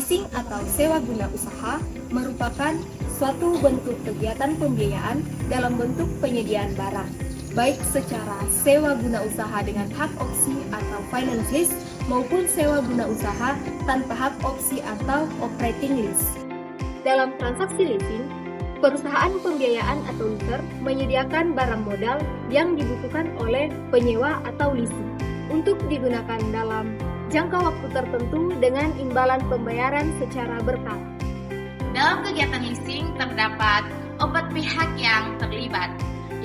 Leasing atau sewa guna usaha merupakan suatu bentuk kegiatan pembiayaan dalam bentuk penyediaan barang, baik secara sewa guna usaha dengan hak opsi atau finance lease maupun sewa guna usaha tanpa hak opsi atau operating lease. Dalam transaksi leasing, perusahaan pembiayaan atau leaser menyediakan barang modal yang dibutuhkan oleh penyewa atau leasing untuk digunakan dalam jangka waktu tertentu dengan imbalan pembayaran secara berkala. Dalam kegiatan leasing terdapat 4 pihak yang terlibat.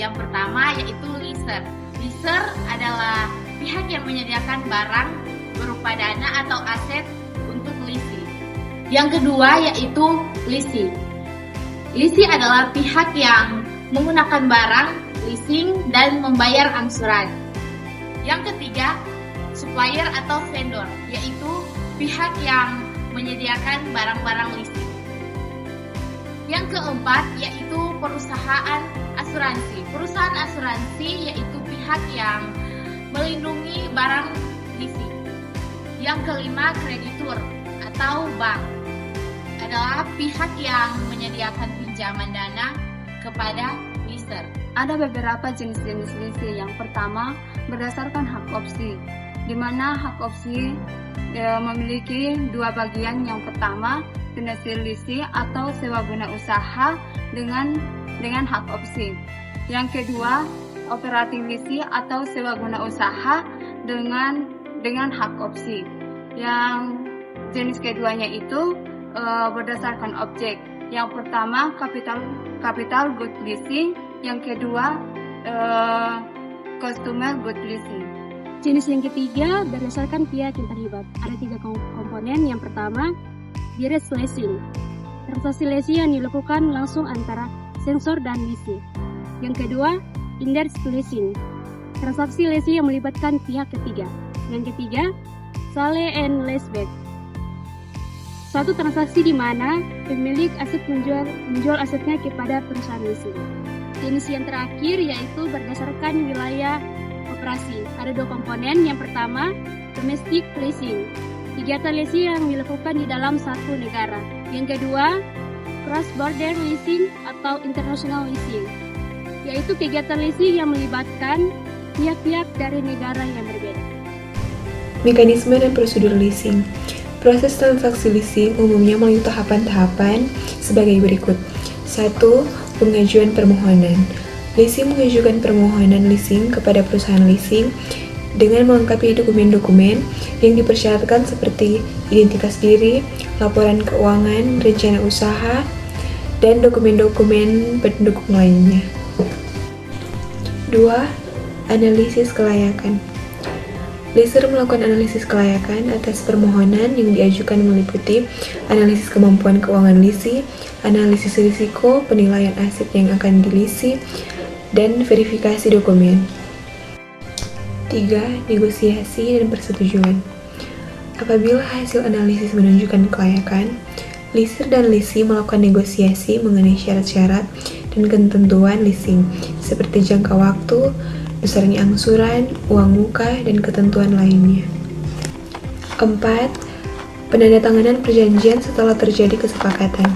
Yang pertama yaitu leaser. Leaser adalah pihak yang menyediakan barang berupa dana atau aset untuk leasing. Yang kedua yaitu leasing. Leasing adalah pihak yang menggunakan barang, leasing, dan membayar angsuran. Yang ketiga, supplier atau vendor, yaitu pihak yang menyediakan barang-barang leasing. Yang keempat, yaitu perusahaan asuransi. Perusahaan asuransi yaitu pihak yang melindungi barang leasing. Yang kelima, kreditur atau bank adalah pihak yang menyediakan pinjaman dana kepada leaser. Ada beberapa jenis-jenis leasing. Yang pertama, berdasarkan hak opsi, di mana hak opsi memiliki dua bagian. Yang pertama, financial leasing atau sewa guna usaha dengan hak opsi. Yang kedua, operating leasing atau sewa guna usaha dengan hak opsi. Yang jenis keduanya itu berdasarkan objek. Yang pertama, capital good leasing. Yang kedua, customer good leasing. Jenis yang ketiga berdasarkan pihak yang terlibat. Ada 3 komponen. Yang pertama, direct leasing. Transaksi leasing yang dilakukan langsung antara sensor dan leasing. Yang kedua, indirect leasing. Transaksi leasing yang melibatkan pihak ketiga. Yang ketiga, sale and leaseback. Suatu transaksi di mana pemilik aset menjual asetnya kepada perusahaan leasing. Jenis yang terakhir yaitu berdasarkan wilayah operasi. Ada 2 komponen. Yang pertama, domestic leasing. Kegiatan leasing yang dilakukan di dalam satu negara. Yang kedua, cross-border leasing atau international leasing, yaitu kegiatan leasing yang melibatkan pihak-pihak dari negara yang berbeda. Mekanisme dan prosedur leasing. Proses transaksi leasing umumnya melalui tahapan-tahapan sebagai berikut. 1. Pengajuan permohonan. Leasing mengajukan permohonan leasing kepada perusahaan leasing dengan melengkapi dokumen-dokumen yang dipersyaratkan seperti identitas diri, laporan keuangan, rencana usaha, dan dokumen-dokumen pendukung lainnya. 2. Analisis kelayakan. Leaser melakukan analisis kelayakan atas permohonan yang diajukan meliputi analisis kemampuan keuangan leasing, analisis risiko, penilaian aset yang akan dilisi, dan verifikasi dokumen. 3. Negosiasi dan persetujuan. Apabila hasil analisis menunjukkan kelayakan, leaser dan leasing melakukan negosiasi mengenai syarat-syarat dan ketentuan leasing, seperti jangka waktu, besarnya angsuran, uang muka, dan ketentuan lainnya. 4. Penandatanganan perjanjian setelah terjadi kesepakatan.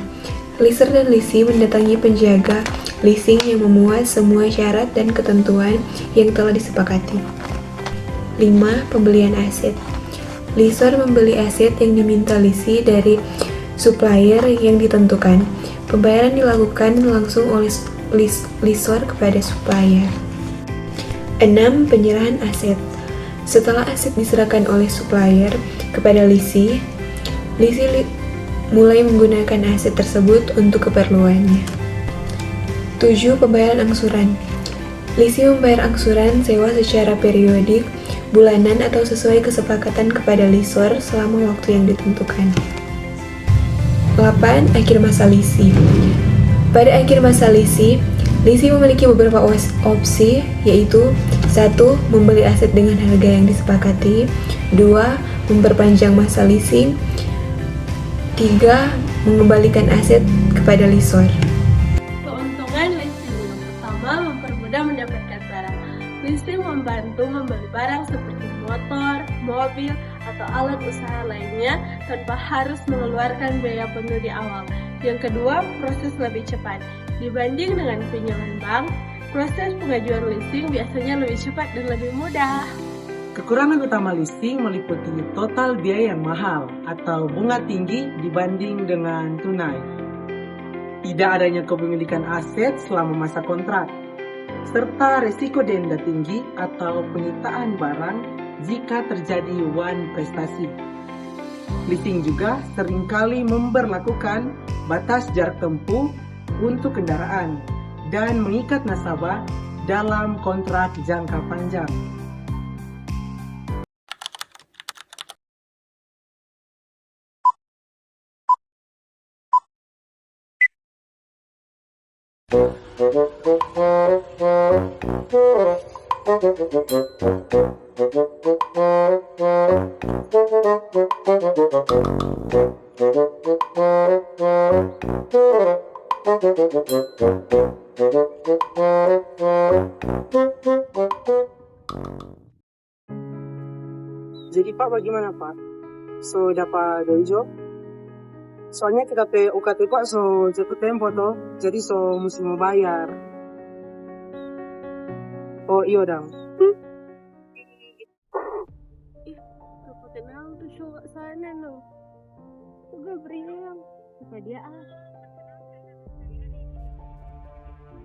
Leaser dan leasing mendatangi penjaga leasing yang memuat semua syarat dan ketentuan yang telah disepakati. 5. Pembelian aset. Leaser membeli aset yang diminta leasing dari supplier yang ditentukan. Pembayaran dilakukan langsung oleh leaser kepada supplier. 6. Penyerahan aset. Setelah aset diserahkan oleh supplier kepada leasing mulai menggunakan aset tersebut untuk keperluannya. 7. Pembayaran angsuran. Leasing membayar angsuran sewa secara periodik, bulanan, atau sesuai kesepakatan kepada leaser selama waktu yang ditentukan. 8. Akhir masa leasing. Pada akhir masa leasing memiliki beberapa opsi, yaitu 1. Membeli aset dengan harga yang disepakati. 2. Memperpanjang masa leasing. 3. Mengembalikan aset kepada leaser. Keuntungan leasing. Yang pertama, mempermudah mendapatkan barang. Leasing membantu membeli barang seperti motor, mobil, atau alat usaha lainnya tanpa harus mengeluarkan biaya penuh di awal. Yang kedua, proses lebih cepat. Dibanding dengan pinjaman bank, proses pengajuan leasing biasanya lebih cepat dan lebih mudah. Kekurangan utama leasing meliputi total biaya yang mahal atau bunga tinggi dibanding dengan tunai. Tidak adanya kepemilikan aset selama masa kontrak, serta resiko denda tinggi atau penyitaan barang jika terjadi wan prestasi. Leasing juga seringkali memberlakukan batas jarak tempuh untuk kendaraan dan mengikat nasabah dalam kontrak jangka panjang. Jadi Pak, bagaimana Pak? So dapat dari job? Soalnya kita pe UKT Pak so jatuh tempo toh, jadi so mesti mau bayar. Oh iya dong. Aku kenal tuh cowok sana no. Juga beriang. Apa dia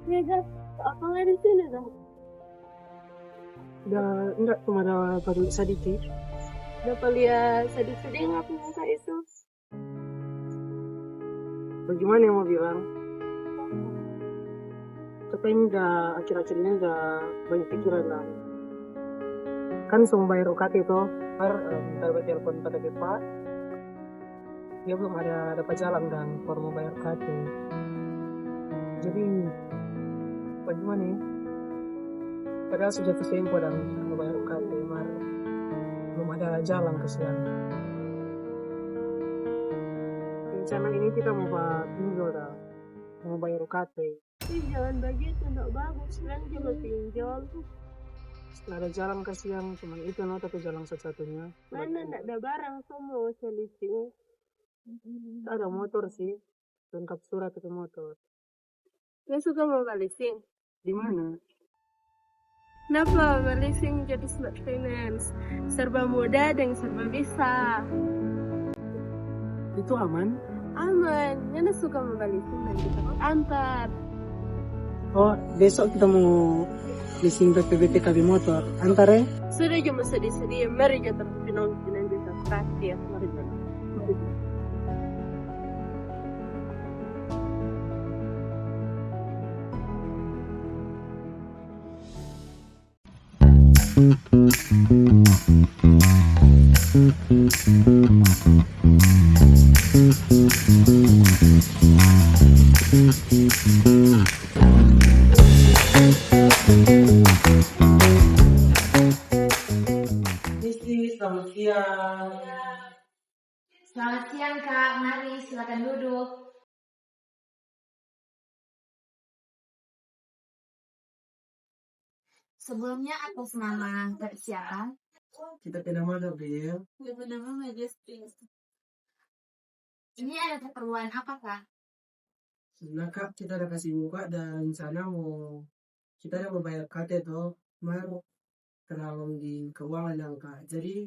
Ya Gap, apa nggak di sini dong? Enggak, cuma ada baru sedikit. Dapat lihat sedih-sedih nggak punya itu? Bagaimana yang mau bilang? Tapi ini akhir-akhir ini udah banyak pikiran lah. Kan semua bayar UKT itu, dapat telepon pada Pak. Dia belum ada dapat jalan dan baru mau bayar UKT. Jadi bagaimana ya? Padahal sudah tersempo dan mau bayar UKT, belum ada jalan ke sana. Rencana ini kita mau pinjol dah, mau bayar UKT. Jangan begitu, tidak bagus. Kan cuma pinjol. Nggak ada jalan kasihan, cuma itu no, tapi jalan satu-satunya. Mana tidak ada barang semua selisih. Ada motor sih, lengkap surat itu motor. Dia suka mau leasing. Di mana? Kenapa leasing jadi smart finance? Serba mudah dan serba bisa. Itu aman? Aman. Yana suka mau leasing dan kita antar. Oh, besok kita mau leasing BPKB motor. Antar ya? Sudah cuma sedih-sedih. Mari kita pinong-pinong bisa praktis. Mari kita. Selamat siang. Selamat siang Kak, mari silakan duduk. Sebelumnya atas nama Kak siapa? Kita ke nama Gabriel. Nama Majestic. Ini ada keperluan apa Kak? Sebenarnya Kak, kita udah kasih buka dan sana kita udah mau bayar KT tuh. Terlalu di keuangan yang Kak. Jadi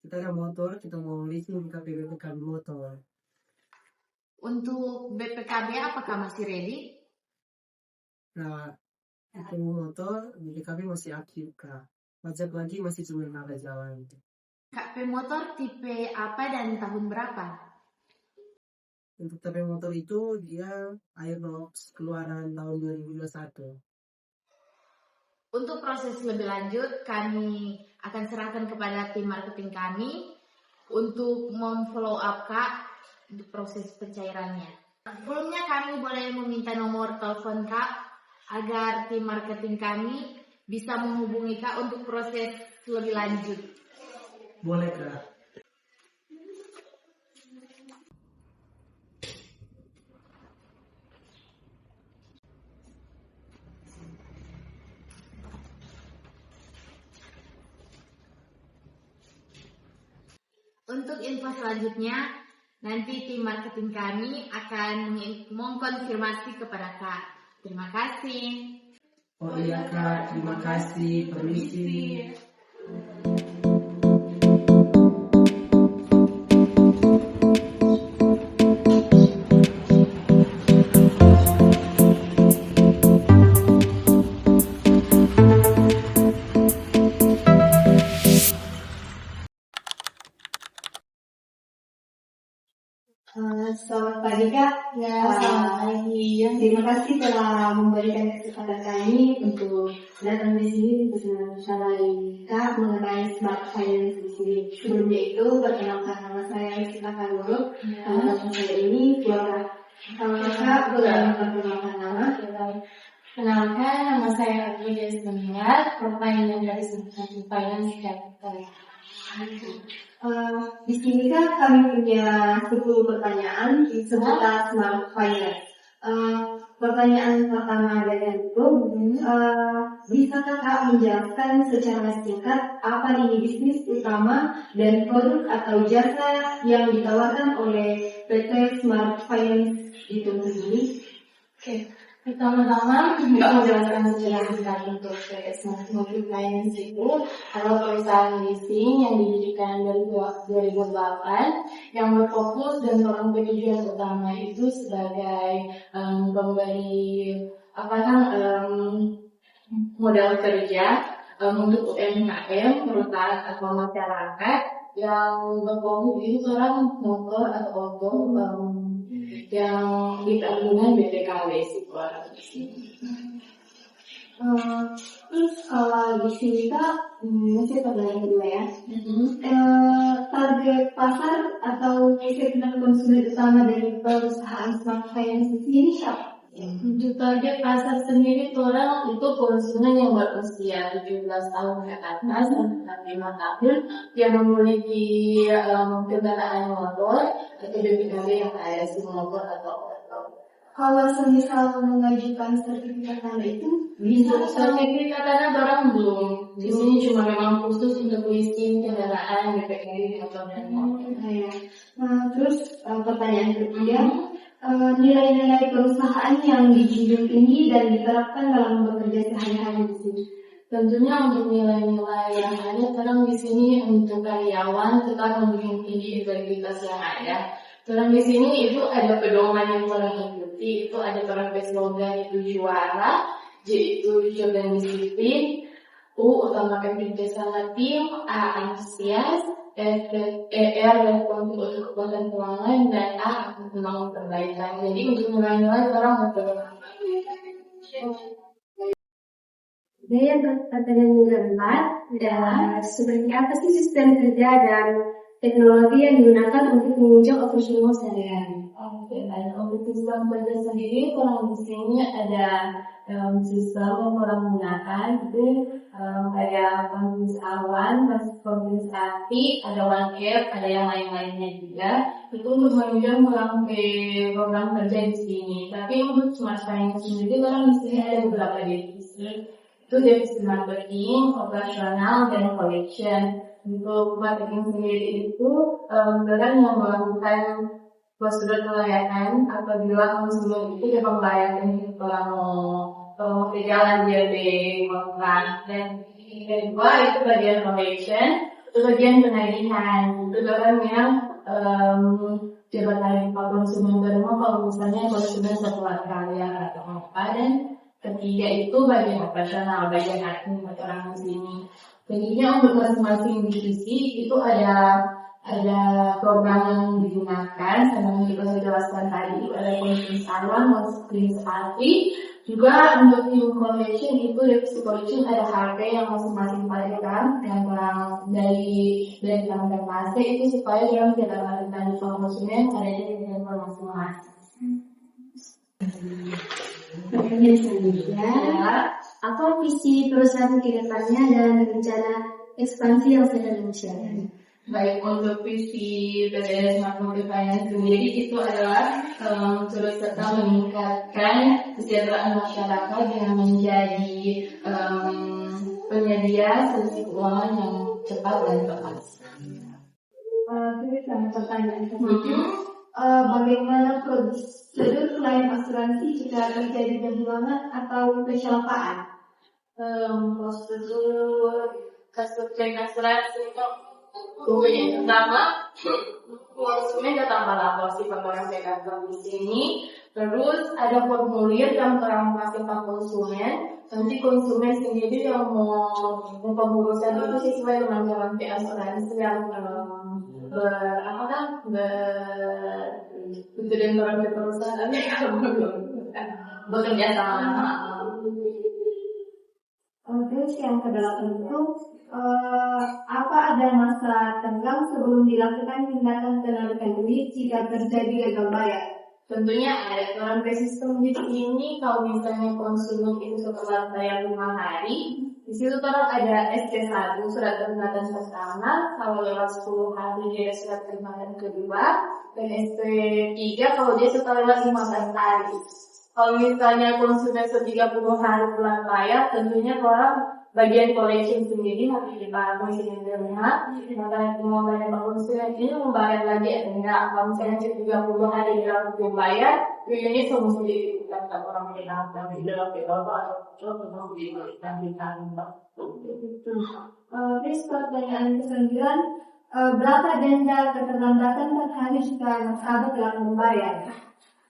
kita ada motor, kita mau leasing BPKB motor. Untuk BPKB apakah masih ready? Nah, itu motor BPKB masih aktif Kak. Pajak lagi masih cuma ada jalan. KP motor tipe apa dan tahun berapa? Untuk TP motor itu dia Aerox keluaran tahun 2021. Untuk proses lebih lanjut, kami akan serahkan kepada tim marketing kami untuk memfollow up Kak di proses pencairannya. Sebelumnya kami boleh meminta nomor telepon Kak agar tim marketing kami bisa menghubungi Kak untuk proses lebih lanjut. Boleh Kak. Untuk info selanjutnya, nanti tim marketing kami akan mengkonfirmasi kepada Kak. Terima kasih. Oh iya Kak, terima kasih. Permisi. Selamat pagi Kak. Selamat pagi. Terima kasih telah memberikan kesempatan kami untuk datang di sini untuk mengenai Kak mengenai smart finance di sini. Sebelumnya itu perkenalkan nama saya Rizka Karuro. Nama saya ini Flora. Kalau Kak boleh memperkenalkan nama? Kenalkan, nama saya Abigail Semingat, pertanyaan dari Smart Finance Capital. Di sini kan kami punya 10 pertanyaan seputar smart finance. Pertanyaan pertama dari itu, bisa Kakak menjelaskan secara singkat apa ini bisnis utama dan produk atau jasa yang ditawarkan oleh PT Smart Finance itu sendiri? Oke. Pertama-tama, nggak menjelaskan secara singkat untuk Smart Finance itu adalah perusahaan leasing yang didirikan dari 2008 yang berfokus dan program tujuan utama itu sebagai pemberi modal kerja untuk UMKM, perusahaan atau masyarakat yang berfokus itu seorang motor atau auto yang ditanggungan BPKW sih orang di sini. Terus kalau di sini Kak, masih pertanyaan kedua ya. Target pasar atau segmen konsumen utama dari perusahaan Smart Finance di sini siapa? Untuk target pasar sendiri itu orang itu konsumen yang berusia 17 tahun ke atas sampai 5 tahun yang memiliki kendaraan motor atau BPKB yang ada SIM motor atau auto. Kalau semisal mengajukan sertifikat tanah itu bisa Sertifikat tanah barang belum. Di sini cuma memang khusus untuk leasing kendaraan BPKB motor dan motor. Terus pertanyaan ketiga, nilai-nilai perusahaan yang dijunjung tinggi dan diterapkan dalam bekerja sehari-hari di sini. Tentunya untuk nilai-nilai yang ada sekarang di sini untuk karyawan tetap menjunjung tinggi integritas yang ada. Sekarang di sini itu ada pedoman yang orang ikuti, itu ada orang slogan itu juara, J itu jujur dan disiplin, U utamakan kerjasama tim, A antusias, ER responsif untuk kepuasan keuangan, dan A tentang perbaikan. Jadi untuk nilai-nilai orang berpedoman. Yang pertanyaan keempat adalah seperti apa sih sistem kerja dan teknologi yang digunakan untuk menunjang operasional sehari-hari? Oke, dan untuk sistem kerja sendiri, kalau di sini ada sistem yang orang gunakan itu ada kondisi awan, kondisi api, ada one air, ada yang lain-lainnya juga. Itu untuk menunjang orang program kerja di sini. Tapi untuk Smart Finance sendiri, orang di sini ada beberapa divisi. Itu divisi marketing, operasional, dan collection. Untuk marketing sendiri itu orang yang melakukan prosedur pelayanan apabila konsumen itu dapat pelayanan kalau mau berjalan dia di kontrak. Dan kedua itu bagian collection, itu bagian penagihan. Itu orang yang dapat lagi kalau konsumen berumah kalau misalnya konsumen setelah karya atau apa. Dan ketiga itu bagian operasional, bagian admin orang di sini. Jadinya untuk masing-masing divisi itu ada program yang digunakan, sama kita sudah jelaskan tadi, ada kondisi awan, kondisi api. Juga untuk tim collection itu divisi collection ada HP yang masing-masing pegang, yang dari informasi itu supaya dalam tidak melakukan konsumen ada di informasi masing-masing. Pertanyaan selanjutnya, apa visi perusahaan ke depannya dan rencana ekspansi yang sedang dijalankan? Baik, untuk visi PT Smart Finance sendiri itu adalah terus serta meningkatkan kesejahteraan masyarakat dengan menjadi penyedia solusi keuangan yang cepat dan tepat. Terima melanjutkan pertanyaan tersebut. Bagaimana prosedur klaim asuransi jika terjadi kehilangan atau kecelakaan? Prosedur kasus klaim asuransi itu yang pertama konsumen datang melapor si orang pegang di sini. Terus ada formulir yang telah masukkan konsumen. Nanti konsumen sendiri yang mau pengurusan itu sesuai dengan jalan asuransi yang dengan orang perusahaan bekerja sama. Terus yang kedelapan itu apa ada masa tenggang sebelum dilakukan tindakan penarikan duit jika terjadi gagal bayar? Tentunya ada dalam sistem di sini. Kalau misalnya konsumen itu setelah bayar 5 hari, di situ terus ada ST1 surat peringatan pertama. Kalau lewat 10 hari dia surat peringatan kedua, dan ST3 kalau dia setelah lewat 15 hari. Kalau misalnya konsumen 30 hari telah bayar, tentunya orang bagian collection sendiri harus kita mengingatnya. Makanya semua banyak konsumen ini membayar lagi atau enggak. Kalau misalnya 30 hari dalam membayar, ini semua sendiri kita orang kita di dalam atau Terus pertanyaan ke-9, berapa denda keterlambatan per hari jika nasabah telah membayar?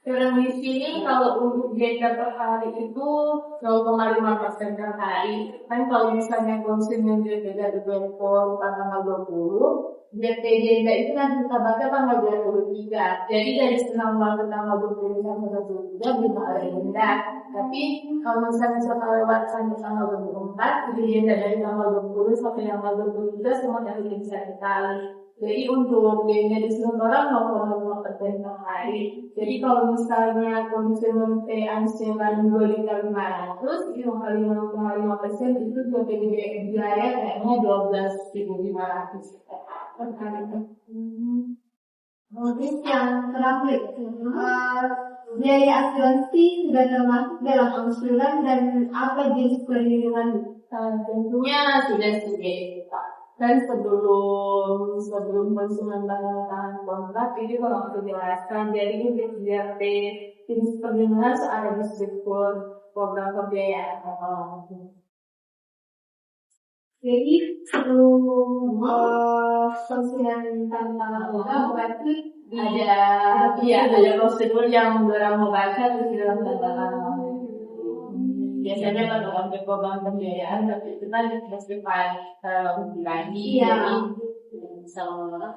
Dalam di sini kalau untuk denda per hari itu 0,5% per hari. Kan kalau misalnya konsumen denda di Bepom tanggal 20, DP denda itu nanti ditabaknya tanggal 23. Jadi dari senang banget tanggal 20 sampai 23 belum ada denda. Tapi kalau misalnya setelah lewat sampai tanggal 24, itu denda dari tanggal 20 sampai tanggal 23 semua harus bisa dikali. Jadi untuk denda di sementara 0,5% per hari. Jadi kalau misalnya konsumen ansuran 2.500, itu kali 0,5% itu untuk biaya kayaknya 12.500 per hari. Terus yang terakhir, biaya asuransi sudah termasuk dalam angsuran dan apa jenis perlindungan? Tentunya sudah sedia. Dan sebelum konsumen tanda kontrak ini kalau aku jelaskan, jadi ini biar jenis perlindungan ada meskipun program pembiayaan. Jadi sebelum konsumen tanda kontrak berarti ada prosedur yang orang membaca di dalam tanda. Biasanya kalau untuk program pembiayaan, tapi itu kan festival lagi, jadi sama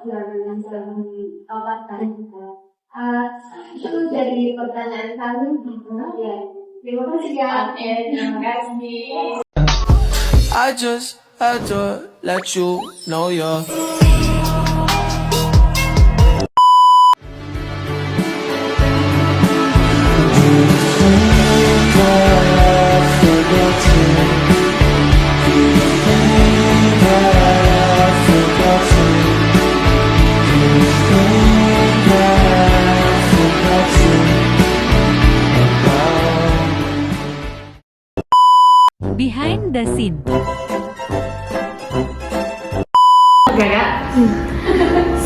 itu dari pertanyaan kami. Ya, terima kasih ya. Terima kasih. I just had to let you know you're Behind the scene.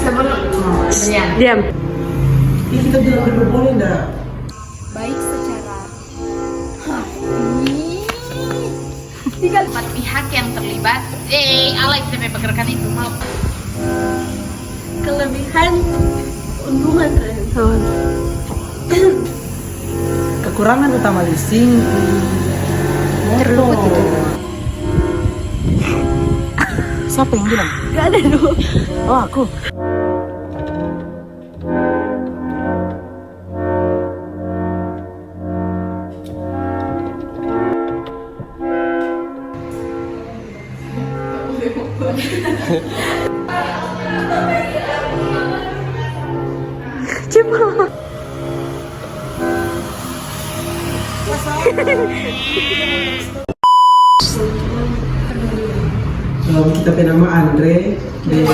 Sebelum Diam. Kita bilang berdua boleh enggak? Baik secara tiga 4 pihak yang terlibat. Alex sampai pergerakan itu mau. Kelebihan untungan Kekurangan utama leasing terlupa tidak. Siapa yang bilang? Gak ada dong. Oh, aku. Cepat. Kita nama Andre dan